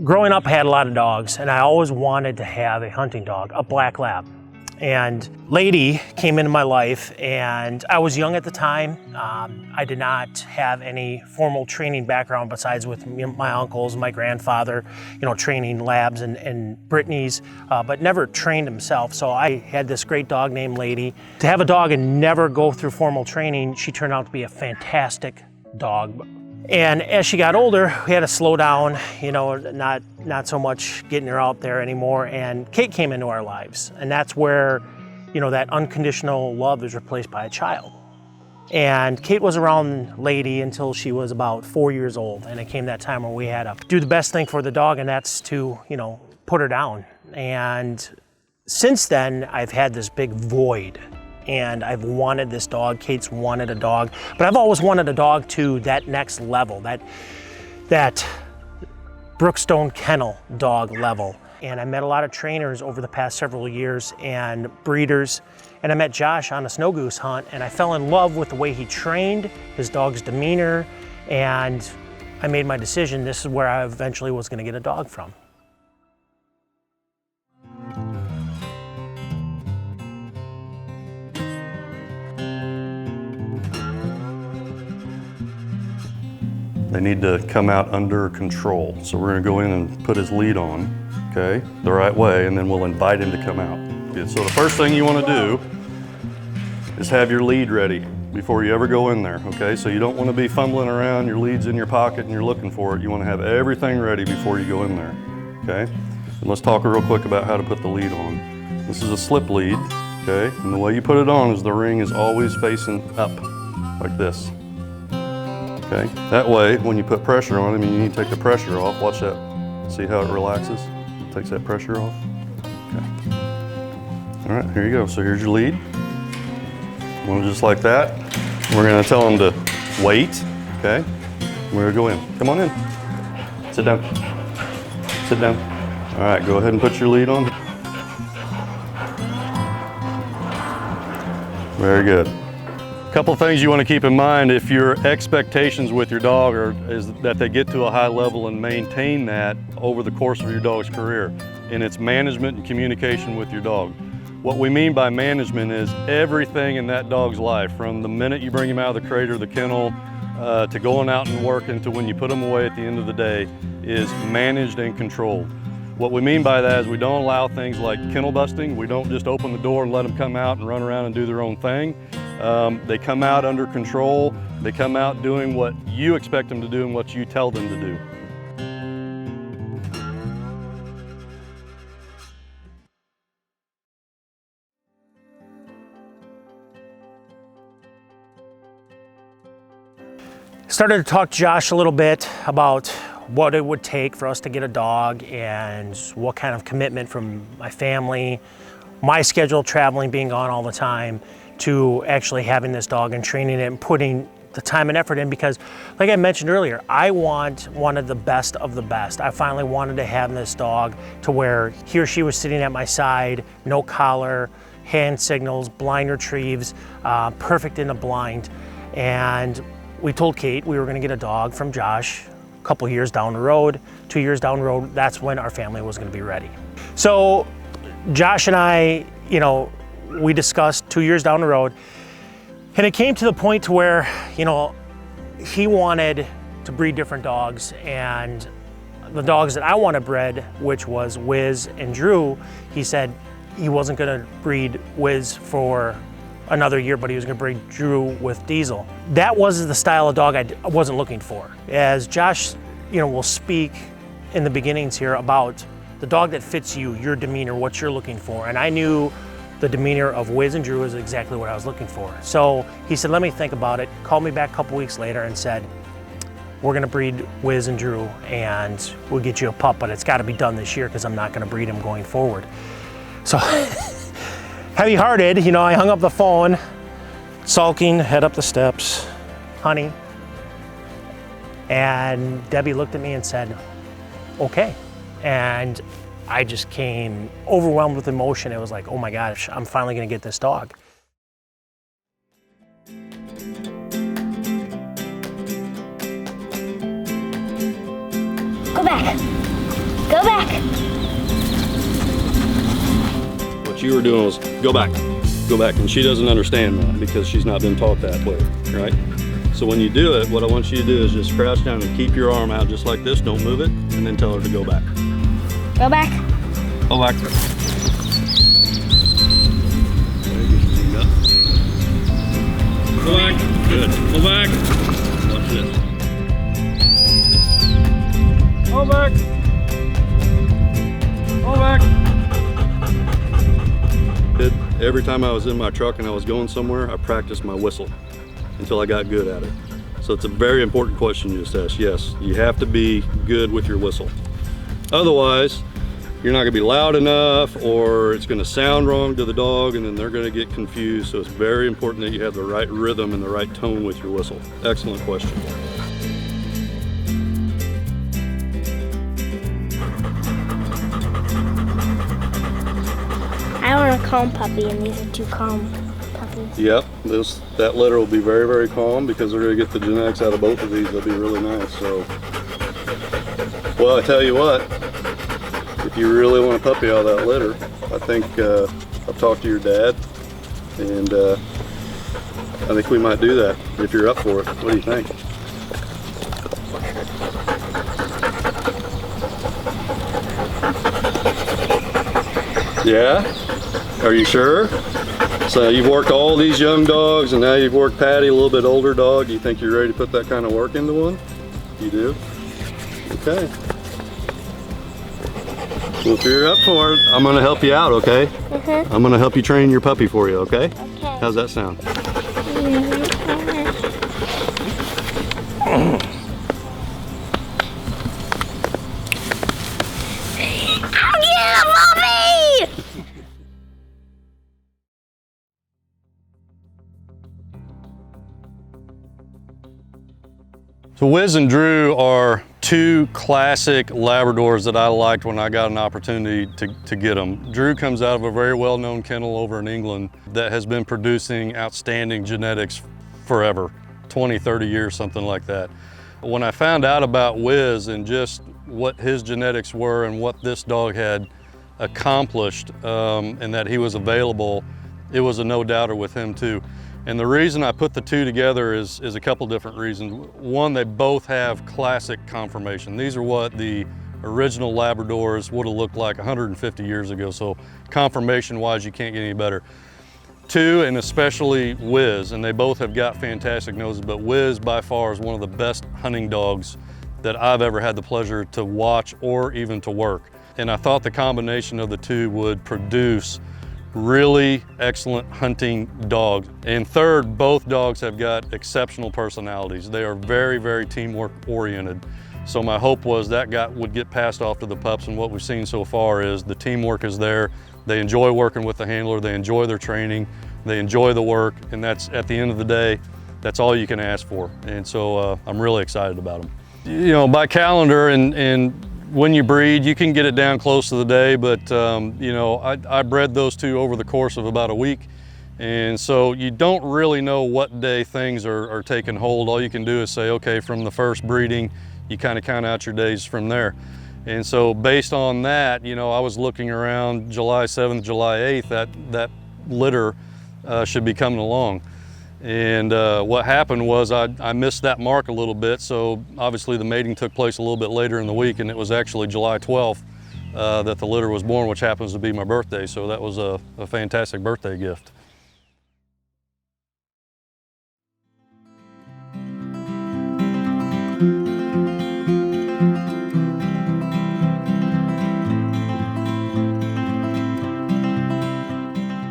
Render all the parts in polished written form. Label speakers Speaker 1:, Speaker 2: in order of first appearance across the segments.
Speaker 1: Growing up, I had a lot of dogs, and I always wanted to have a hunting dog, a black lab. And Lady came into my life, and I was young at the time. I did not have any formal training background besides with my uncles, my grandfather, training labs and Brittany's, but never trained himself. So I had this great dog named Lady. To have a dog and never go through formal training, she turned out to be a fantastic dog. And as she got older, we had to slow down, not so much getting her out there anymore. And Kate came into our lives. And that's where, that unconditional love is replaced by a child. And Kate was around Lady until she was about 4 years old. And it came that time where we had to do the best thing for the dog, and that's to, put her down. And since then, I've had this big void. And I've wanted this dog. Kate's wanted a dog, but I've always wanted a dog to that next level, that Brookstone kennel dog level. And I met a lot of trainers over the past several years and breeders, and I met Josh on a snow goose hunt, and I fell in love with the way he trained, his dog's demeanor, and I made my decision. This is where I eventually was going to get a dog from.
Speaker 2: They need to come out under control. So we're gonna go in and put his lead on, okay, the right way, and then we'll invite him to come out. Okay, so the first thing you wanna do is have your lead ready before you ever go in there, okay? So you don't wanna be fumbling around, your lead's in your pocket and you're looking for it. You wanna have everything ready before you go in there, okay? And let's talk real quick about how to put the lead on. This is a slip lead, okay? And the way you put it on is the ring is always facing up, like this. Okay, that way, when you put pressure on him, you need to take the pressure off. Watch that. See how it relaxes? Takes that pressure off. Okay. All right, here you go. So here's your lead. One just like that. We're gonna tell him to wait, okay? We're gonna go in. Come on in. Sit down. Sit down. All right, go ahead and put your lead on. Very good. Couple things you want to keep in mind if your expectations with your dog is that they get to a high level and maintain that over the course of your dog's career. And it's management and communication with your dog. What we mean by management is everything in that dog's life, from the minute you bring him out of the crate or the kennel to going out and working to when you put him away at the end of the day, is managed and controlled. What we mean by that is we don't allow things like kennel busting. We don't just open the door and let them come out and run around and do their own thing. They come out under control. They come out doing what you expect them to do and what you tell them to do.
Speaker 1: Started to talk to Josh a little bit about what it would take for us to get a dog and what kind of commitment from my family, my schedule traveling, being gone all the time, to actually having this dog and training it and putting the time and effort in, because like I mentioned earlier, I want one of the best of the best. I finally wanted to have this dog to where he or she was sitting at my side, no collar, hand signals, blind retrieves, perfect in a blind. And we told Kate we were gonna get a dog from Josh a couple years down the road, 2 years down the road. That's when our family was gonna be ready. So Josh and I, we discussed 2 years down the road, and it came to the point to where, he wanted to breed different dogs, and the dogs that I wanted bred, which was Wiz and Drew, he said he wasn't gonna breed Wiz for another year, but he was gonna breed Drew with Diesel. That wasn't the style of dog I wasn't looking for. As Josh, will speak in the beginnings here about the dog that fits you, your demeanor, what you're looking for. And I knew the demeanor of Wiz and Drew was exactly what I was looking for. So he said, let me think about it. Called me back a couple weeks later and said, we're gonna breed Wiz and Drew and we'll get you a pup, but it's gotta be done this year because I'm not gonna breed him going forward. So heavy-hearted, I hung up the phone, sulking, head up the steps, honey. And Debbie looked at me and said, okay. And I just came overwhelmed with emotion. It was like, oh my gosh, I'm finally gonna get this dog.
Speaker 3: Go back. Go back.
Speaker 2: What you were doing was go back, and she doesn't understand that because she's not been taught that way, right? So when you do it, what I want you to do is just crouch down and keep your arm out just like this, don't move it, and then tell her to go back.
Speaker 3: Go back.
Speaker 2: Go back. Go back. Good. Go back. Watch this. Go back. Go back. Every time I was in my truck and I was going somewhere, I practiced my whistle until I got good at it. So it's a very important question you just asked. Yes, you have to be good with your whistle. Otherwise, you're not gonna be loud enough, or it's gonna sound wrong to the dog, and then they're gonna get confused. So it's very important that you have the right rhythm and the right tone with your whistle. Excellent question.
Speaker 3: I want a calm puppy, and these are two calm puppies.
Speaker 2: Yep, that litter will be very, very calm because they're gonna get the genetics out of both of these. They'll be really nice. So, well, I tell you what, if you really want a puppy out of that litter, I think I've talked to your dad, and I think we might do that if you're up for it. What do you think? Yeah? Are you sure? So you've worked all these young dogs, and now you've worked Patty, a little bit older dog. You think you're ready to put that kind of work into one? You do? Okay. Well, if you're up for it, I'm gonna help you out, okay?
Speaker 3: Mm-hmm.
Speaker 2: I'm gonna help you train your puppy for you, okay?
Speaker 3: Okay.
Speaker 2: How's that sound?
Speaker 3: Yeah, mommy!
Speaker 2: So Wiz and Drew are two classic Labradors that I liked when I got an opportunity to get them. Drew comes out of a very well-known kennel over in England that has been producing outstanding genetics forever, 20, 30 years, something like that. When I found out about Wiz and just what his genetics were and what this dog had accomplished, and that he was available, it was a no-doubter with him too. And the reason I put the two together is a couple different reasons. One, they both have classic conformation. These are what the original Labradors would have looked like 150 years ago. So conformation-wise, you can't get any better. Two, and especially Wiz, and they both have got fantastic noses, but Wiz by far is one of the best hunting dogs that I've ever had the pleasure to watch or even to work. And I thought the combination of the two would produce really excellent hunting dogs. And third, both dogs have got exceptional personalities. They are very, very teamwork oriented. So my hope was that would get passed off to the pups, and what we've seen so far is the teamwork is there. They enjoy working with the handler, they enjoy their training, they enjoy the work, and that's, at the end of the day, that's all you can ask for. And so I'm really excited about them. You know, by calendar and when you breed, you can get it down close to the day, but you know, I bred those two over the course of about a week. And so you don't really know what day things are taking hold. All you can do is say, okay, from the first breeding, you kind of count out your days from there. And so based on that, you know, I was looking around July 7th, July 8th, that litter should be coming along. And what happened was I missed that mark a little bit, so obviously the mating took place a little bit later in the week, and it was actually July 12th that the litter was born, which happens to be my birthday, so that was a fantastic birthday gift.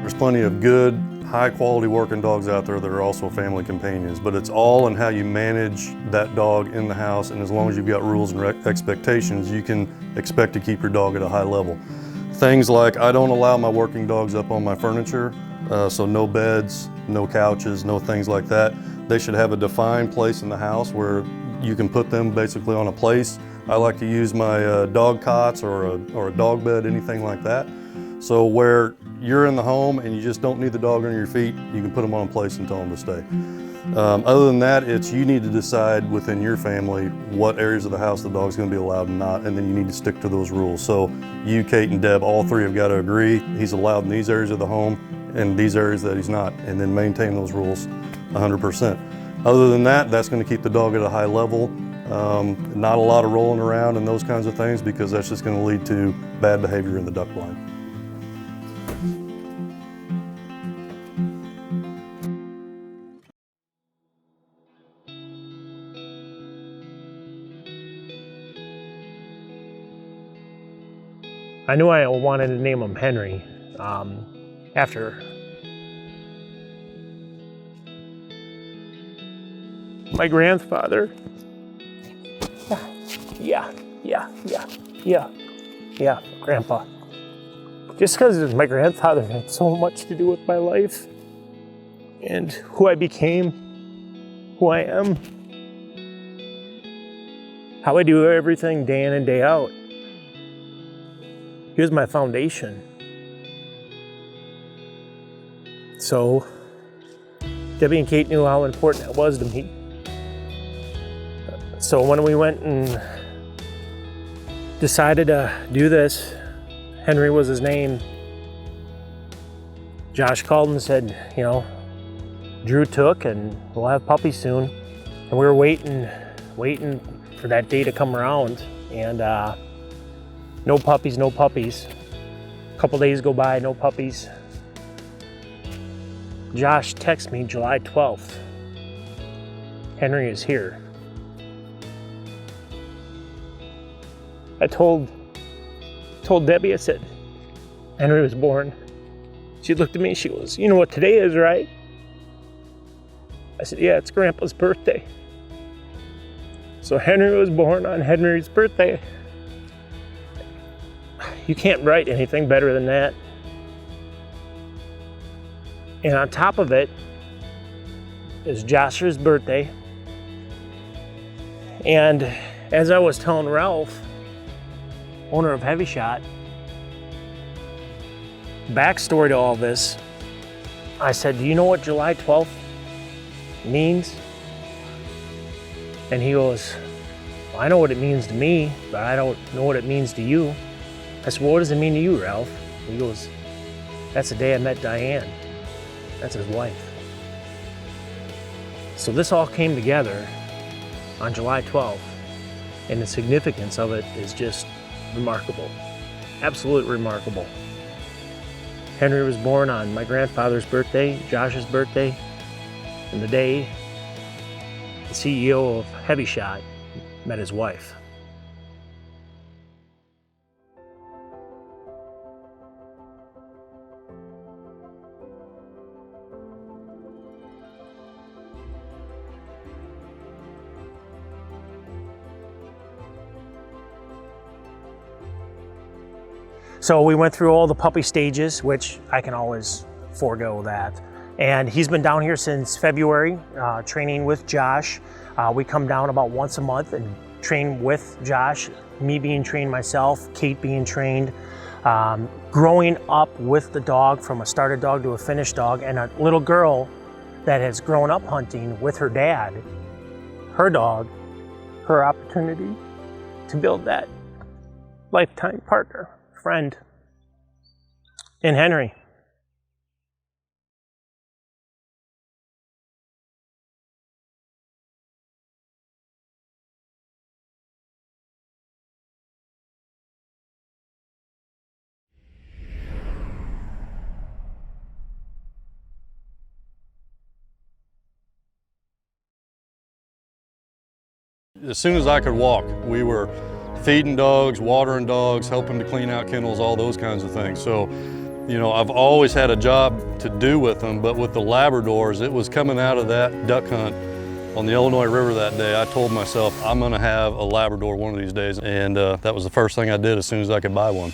Speaker 2: There's plenty of good, high quality working dogs out there that are also family companions, but it's all in how you manage that dog in the house, and as long as you've got rules and expectations, you can expect to keep your dog at a high level. Things like, I don't allow my working dogs up on my furniture, so no beds, no couches, no things like that. They should have a defined place in the house where you can put them basically on a place. I like to use my dog cots or a dog bed, anything like that. So where you're in the home and you just don't need the dog under your feet, you can put them on a place and tell them to stay. Other than that, it's you need to decide within your family what areas of the house the dog's going to be allowed and not, and then you need to stick to those rules. So you, Kate, and Deb, all three have got to agree he's allowed in these areas of the home and these areas that he's not, and then maintain those rules 100%. Other than that, that's going to keep the dog at a high level. Not a lot of rolling around and those kinds of things, because that's just going to lead to bad behavior in the duck blind.
Speaker 1: I knew I wanted to name him Henry after my grandfather. Yeah, Grandpa. Just because my grandfather had so much to do with my life and who I became, who I am, how I do everything day in and day out. Here's my foundation. So Debbie and Kate knew how important it was to me. So when we went and decided to do this, Henry was his name. Josh called and said, you know, Drew took and we'll have puppies soon. And we were waiting for that day to come around, and no puppies, no puppies. A couple days go by, no puppies. Josh texts me July 12th. Henry is here. I told Debbie, I said, Henry was born. She looked at me, she goes, you know what today is, right? I said, yeah, it's Grandpa's birthday. So Henry was born on Henry's birthday. You can't write anything better than that. And on top of it is Josh's birthday. And as I was telling Ralph, owner of HEVI-Shot, backstory to all this, I said, do you know what July 12th means? And he goes, well, I know what it means to me, but I don't know what it means to you. I said, well, what does it mean to you, Ralph? He goes, that's the day I met Diane. That's his wife. So this all came together on July 12th, and the significance of it is just remarkable. Absolutely remarkable. Henry was born on my grandfather's birthday, Josh's birthday, and the day the CEO of HEVI-Shot met his wife. So we went through all the puppy stages, which I can always forego that. And he's been down here since February, training with Josh. We come down about once a month and train with Josh, me being trained myself, Kate being trained. Growing up with the dog, from a started dog to a finished dog, and a little girl that has grown up hunting with her dad, her dog, her opportunity to build that lifetime partner, friend in Henry.
Speaker 2: As soon as I could walk, we were feeding dogs, watering dogs, helping to clean out kennels, all those kinds of things. So, you know, I've always had a job to do with them, but with the Labradors, it was coming out of that duck hunt on the Illinois River that day. I told myself, I'm gonna have a Labrador one of these days, and that was the first thing I did as soon as I could buy one.